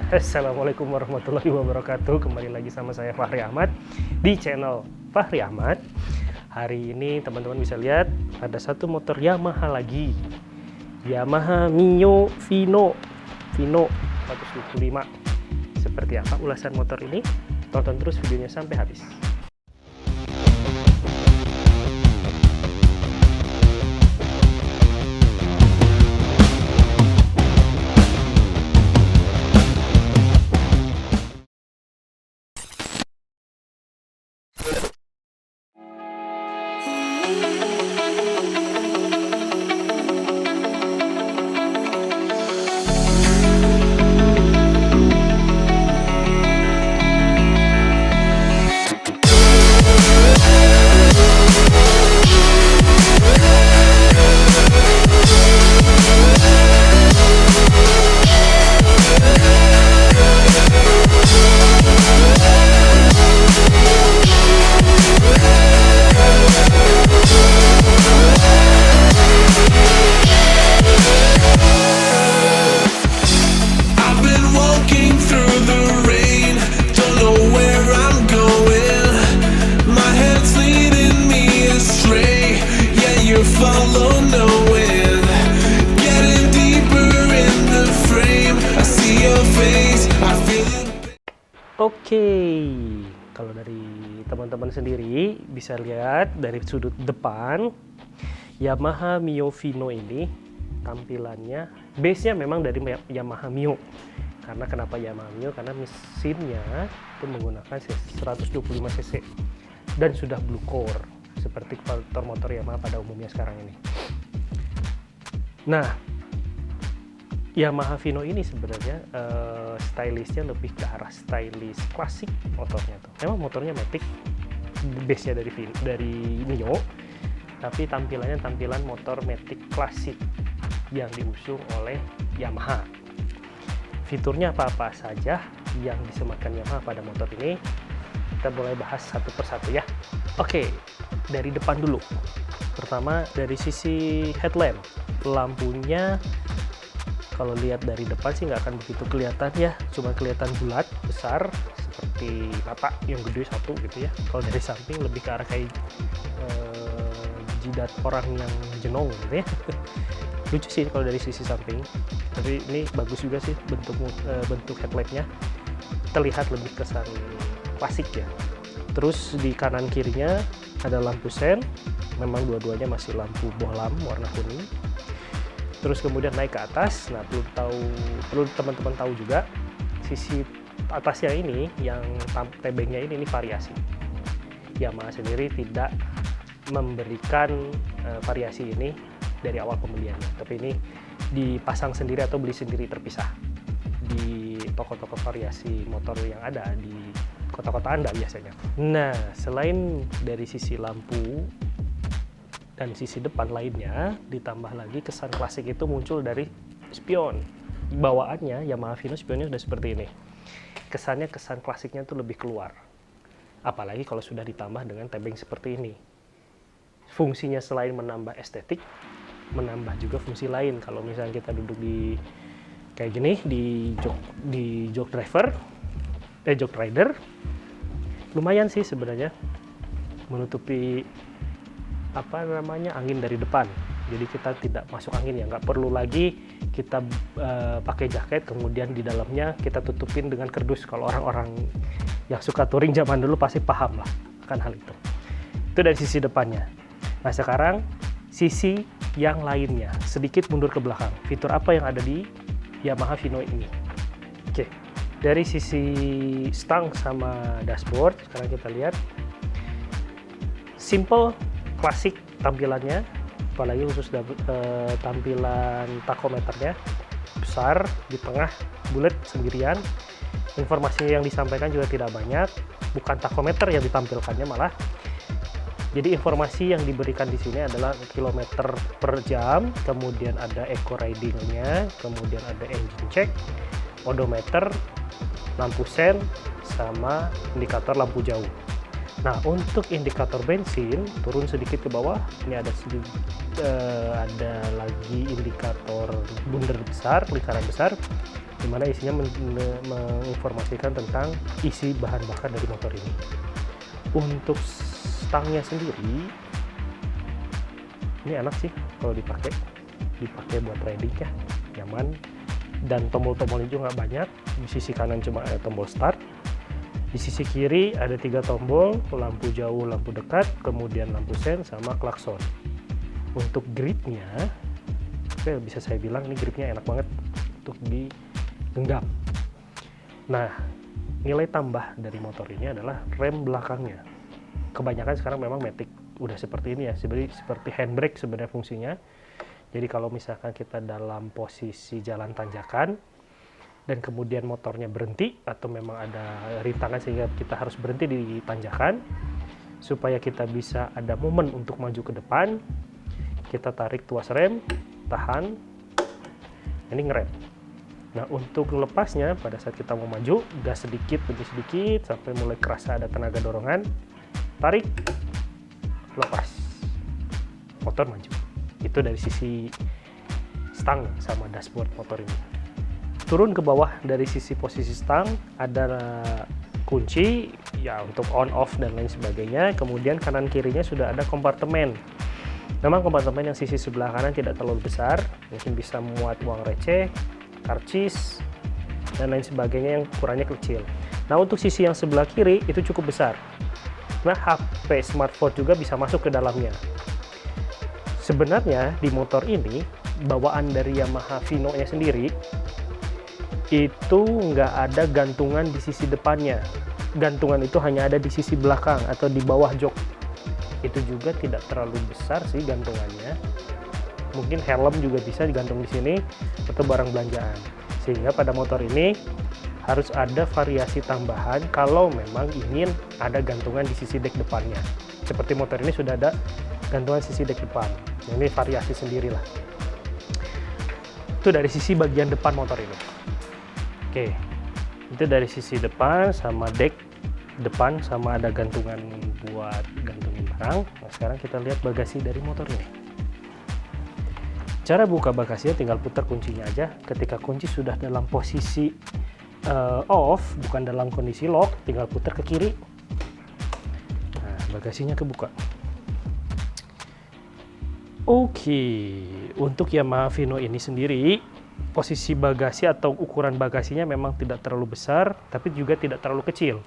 Assalamualaikum warahmatullahi wabarakatuh. Kembali lagi sama saya Fahri Ahmad di channel Fahri Ahmad. Hari ini teman-teman bisa lihat ada satu motor Yamaha lagi, Yamaha Mio Vino 125. Seperti apa ulasan motor ini? Tonton terus videonya sampai habis. Oke, kalau dari teman-teman sendiri bisa lihat dari sudut depan Yamaha Mio Vino ini tampilannya base-nya memang dari Yamaha Mio. Karena kenapa Yamaha Mio? Karena mesinnya itu menggunakan 125 cc dan sudah blue core seperti motor-motor Yamaha pada umumnya sekarang ini. Nah, Yamaha Vino ini sebenarnya stylishnya lebih ke arah stylish klasik motornya tuh. Memang motornya matic, base-nya dari Mio, tapi tampilannya tampilan motor matic klasik yang diusung oleh Yamaha. Fiturnya apa-apa saja yang disematkan Yamaha pada motor ini, kita mulai bahas satu persatu ya. Oke, dari depan dulu. Pertama dari sisi headlamp, lampunya kalau lihat dari depan sih nggak akan begitu kelihatan ya, cuma kelihatan bulat besar seperti mata yang gede satu gitu ya. Kalau dari samping lebih ke arah kayak jidat orang yang jenong gitu ya. Lucu sih kalau dari sisi samping, tapi ini bagus juga sih bentuk headlampnya, terlihat lebih kesan klasik ya. Terus di kanan kirinya ada lampu sen, memang dua-duanya masih lampu bohlam warna kuning. Terus kemudian naik ke atas. Nah, perlu teman-teman tahu juga sisi atasnya ini yang tebengnya ini variasi. Yamaha sendiri tidak memberikan variasi ini dari awal pembeliannya, tapi ini dipasang sendiri atau beli sendiri terpisah di toko-toko variasi motor yang ada di kota-kota Anda biasanya. Nah, selain dari sisi lampu dan sisi depan lainnya, ditambah lagi kesan klasik itu muncul dari spion. Bawaannya Yamaha Vino spionnya sudah seperti ini. Kesannya kesan klasiknya itu lebih keluar. Apalagi kalau sudah ditambah dengan tebeng seperti ini. Fungsinya selain menambah estetik, menambah juga fungsi lain. Kalau misalnya kita duduk di kayak gini di jok rider, lumayan sih sebenarnya menutupi angin dari depan. Jadi kita tidak masuk angin ya, nggak perlu lagi kita pakai jaket kemudian di dalamnya kita tutupin dengan kardus. Kalau orang-orang yang suka touring zaman dulu pasti paham lah akan hal itu. Itu dari sisi depannya. Nah, sekarang sisi yang lainnya, sedikit mundur ke belakang. Fitur apa yang ada di Yamaha Vino ini? Oke, dari sisi stang sama dashboard sekarang kita lihat simple klasik tampilannya, apalagi khusus tampilan tachometernya besar, di tengah bulat sendirian. Informasi yang disampaikan juga tidak banyak, bukan tachometer yang ditampilkannya malah. Jadi informasi yang diberikan di sini adalah kilometer per jam, kemudian ada eco riding-nya, kemudian ada engine check, odometer, lampu sen, sama indikator lampu jauh. Nah, untuk indikator bensin turun sedikit ke bawah. Ini ada lagi indikator bunder besar, lingkaran besar. dimana isinya menginformasikan tentang isi bahan bakar dari motor ini. Untuk stangnya sendiri, ini enak sih kalau dipakai buat riding ya, nyaman, dan tombol-tombolnya juga nggak banyak. Di sisi kanan cuma ada tombol start, di sisi kiri ada 3 tombol, lampu jauh, lampu dekat, kemudian lampu sen sama klakson. Untuk gripnya, bisa saya bilang ini gripnya enak banget untuk digenggam. Nah, nilai tambah dari motor ini adalah rem belakangnya. Kebanyakan sekarang memang matic udah seperti ini ya, seperti handbrake sebenarnya fungsinya. Jadi kalau misalkan kita dalam posisi jalan tanjakan dan kemudian motornya berhenti atau memang ada rintangan sehingga kita harus berhenti di tanjakan, supaya kita bisa ada momen untuk maju ke depan, kita tarik tuas rem, tahan, ini ngerem. Nah, untuk lepasnya pada saat kita mau maju, gas sedikit demi sedikit sampai mulai kerasa ada tenaga dorongan, tarik, lepas, motor maju. Itu dari sisi stang sama dashboard motor ini. Turun ke bawah dari sisi posisi stang ada kunci ya untuk on off dan lain sebagainya. Kemudian kanan kirinya sudah ada kompartemen. Memang kompartemen yang sisi sebelah kanan tidak terlalu besar, mungkin bisa muat uang receh, karcis, dan lain sebagainya yang ukurannya kecil. Nah, untuk sisi yang sebelah kiri itu cukup besar. Nah, HP, smartphone juga bisa masuk ke dalamnya. Sebenarnya di motor ini, bawaan dari Yamaha Vino-nya sendiri, itu nggak ada gantungan di sisi depannya. Gantungan itu hanya ada di sisi belakang atau di bawah jok. Itu juga tidak terlalu besar sih gantungannya. Mungkin helm juga bisa digantung di sini atau barang belanjaan. Sehingga pada motor ini harus ada variasi tambahan kalau memang ingin ada gantungan di sisi dek depannya. Seperti motor ini sudah ada gantungan sisi dek depan. Ini variasi sendirilah. Itu dari sisi bagian depan motor ini. Oke, itu dari sisi depan sama dek depan sama ada gantungan buat gantungin barang. Nah, sekarang kita lihat bagasi dari motor ini. Cara buka bagasinya tinggal putar kuncinya aja. Ketika kunci sudah dalam posisi off, bukan dalam kondisi lock, tinggal putar ke kiri. Nah, bagasinya kebuka. Oke, untuk Yamaha Vino ini sendiri, posisi bagasi atau ukuran bagasinya memang tidak terlalu besar, tapi juga tidak terlalu kecil.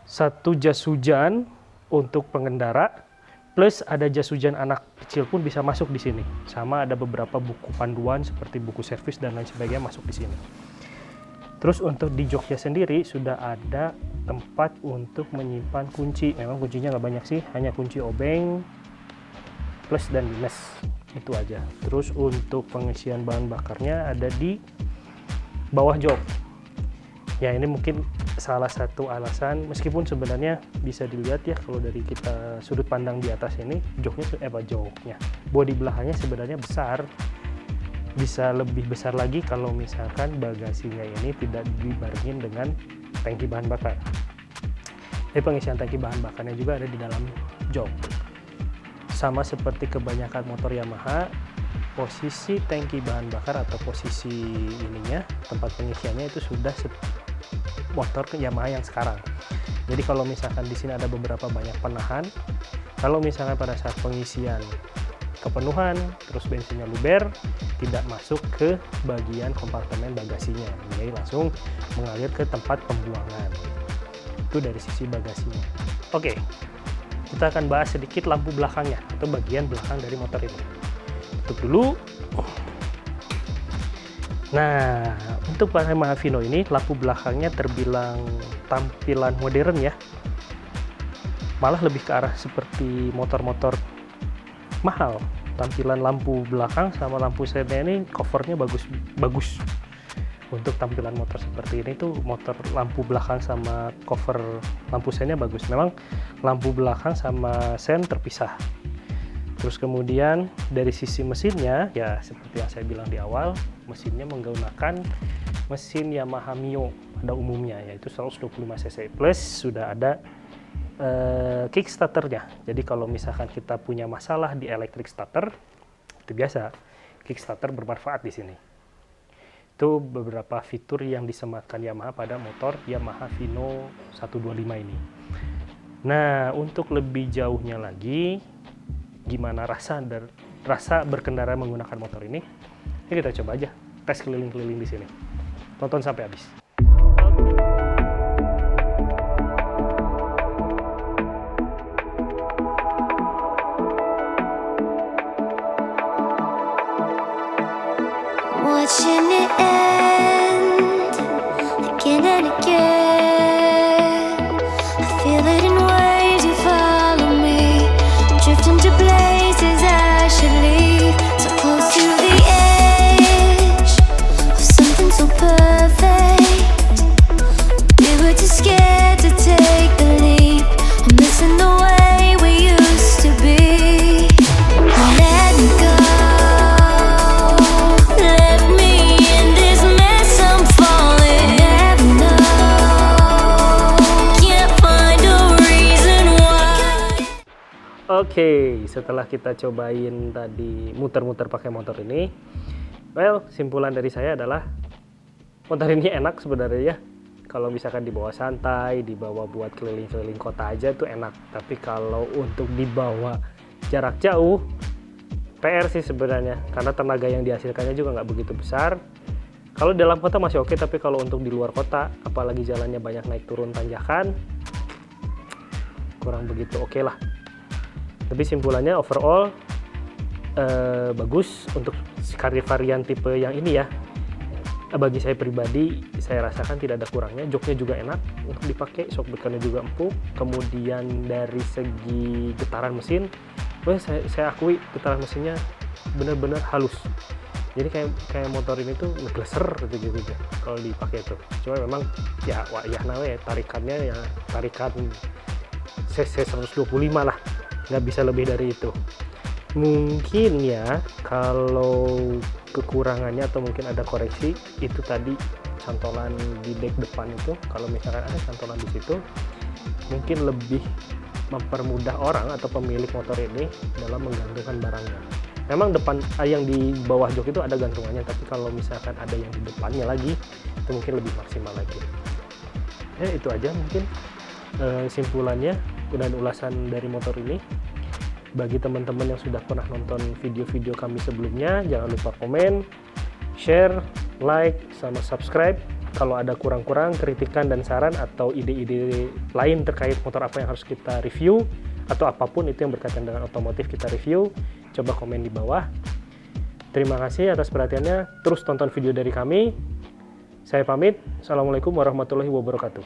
Satu jas hujan untuk pengendara, plus ada jas hujan anak kecil pun bisa masuk di sini. Sama ada beberapa buku panduan seperti buku servis dan lain sebagainya masuk di sini. Terus untuk di joknya sendiri sudah ada tempat untuk menyimpan kunci. Memang kuncinya nggak banyak sih, hanya kunci obeng, plus dan minus. Itu aja. Terus untuk pengisian bahan bakarnya ada di bawah jok. Ya, ini mungkin salah satu alasan, meskipun sebenarnya bisa dilihat ya kalau dari kita sudut pandang di atas ini, joknya bodi belakangnya sebenarnya besar, bisa lebih besar lagi kalau misalkan bagasinya ini tidak dibarengin dengan tangki bahan bakar. Jadi pengisian tangki bahan bakarnya juga ada di dalam jok. Sama seperti kebanyakan motor Yamaha, posisi tangki bahan bakar atau posisi ininya, tempat pengisiannya itu sudah motor ke Yamaha yang sekarang. Jadi kalau misalkan di sini ada beberapa banyak penahan, kalau misalkan pada saat pengisian kepenuhan, terus bensinnya luber, tidak masuk ke bagian kompartemen bagasinya, jadi langsung mengalir ke tempat pembuangan. Itu dari sisi bagasinya. Oke, kita akan bahas sedikit lampu belakangnya atau bagian belakang dari motor ini. Tutup dulu. Nah, untuk Yamaha Vino ini lampu belakangnya terbilang tampilan modern ya. Malah lebih ke arah seperti motor-motor mahal. Tampilan lampu belakang sama lampu sennya ini covernya bagus. Untuk tampilan motor seperti ini tuh motor lampu belakang sama cover lampu sennya bagus. Memang lampu belakang sama sen terpisah. Terus kemudian dari sisi mesinnya ya seperti yang saya bilang di awal, mesinnya menggunakan mesin Yamaha Mio pada umumnya, yaitu 125 cc plus sudah ada kickstarternya. Jadi kalau misalkan kita punya masalah di electric starter, itu biasa kickstarter bermanfaat di sini. Itu beberapa fitur yang disematkan Yamaha pada motor Yamaha Vino 125 ini. Nah, untuk lebih jauhnya lagi, gimana rasa berkendara menggunakan motor ini? Ya kita coba aja tes keliling-keliling di sini. Tonton sampai habis. Watching it end again and again. I feel it in waves, you follow me, drifting to places I should leave. So close to the edge of something so perfect. We were too scared to take the leap. I'm missing the way we used to be. Let me go. Oke, setelah kita cobain tadi muter-muter pakai motor ini, well, simpulan dari saya adalah motor ini enak sebenarnya ya. Kalau misalkan dibawa santai, dibawa buat keliling-keliling kota aja tuh enak. Tapi kalau untuk dibawa jarak jauh, PR sih sebenarnya, karena tenaga yang dihasilkannya juga nggak begitu besar. Kalau dalam kota masih oke, tapi kalau untuk di luar kota, apalagi jalannya banyak naik turun tanjakan, kurang begitu oke lah. Tapi simpulannya overall bagus untuk varian tipe yang ini ya. Bagi saya pribadi, saya rasakan tidak ada kurangnya. Joknya juga enak untuk dipakai, shockbreakernya juga empuk. Kemudian dari segi getaran mesin, saya akui getaran mesinnya benar-benar halus. Jadi kayak motor ini tuh ngegleser gitu kalau dipakai itu. Cuma memang ya tarikannya ya tarikan cc 125 lah. Nggak bisa lebih dari itu. Mungkin ya kalau kekurangannya atau mungkin ada koreksi itu tadi cantolan di dek depan itu, kalau misalkan ada cantolan di situ mungkin lebih mempermudah orang atau pemilik motor ini dalam menggantungkan barangnya. Memang depan yang di bawah jok itu ada gantungannya, tapi kalau misalkan ada yang di depannya lagi itu mungkin lebih maksimal lagi. Ya itu aja mungkin simpulannya dan ulasan dari motor ini. Bagi teman-teman yang sudah pernah nonton video-video kami sebelumnya, jangan lupa komen, share, like, sama subscribe. Kalau ada kurang-kurang, kritikan dan saran atau ide-ide lain terkait motor apa yang harus kita review, atau apapun itu yang berkaitan dengan otomotif kita review, coba komen di bawah. Terima kasih atas perhatiannya, terus tonton video dari kami. Saya pamit, Assalamualaikum warahmatullahi wabarakatuh.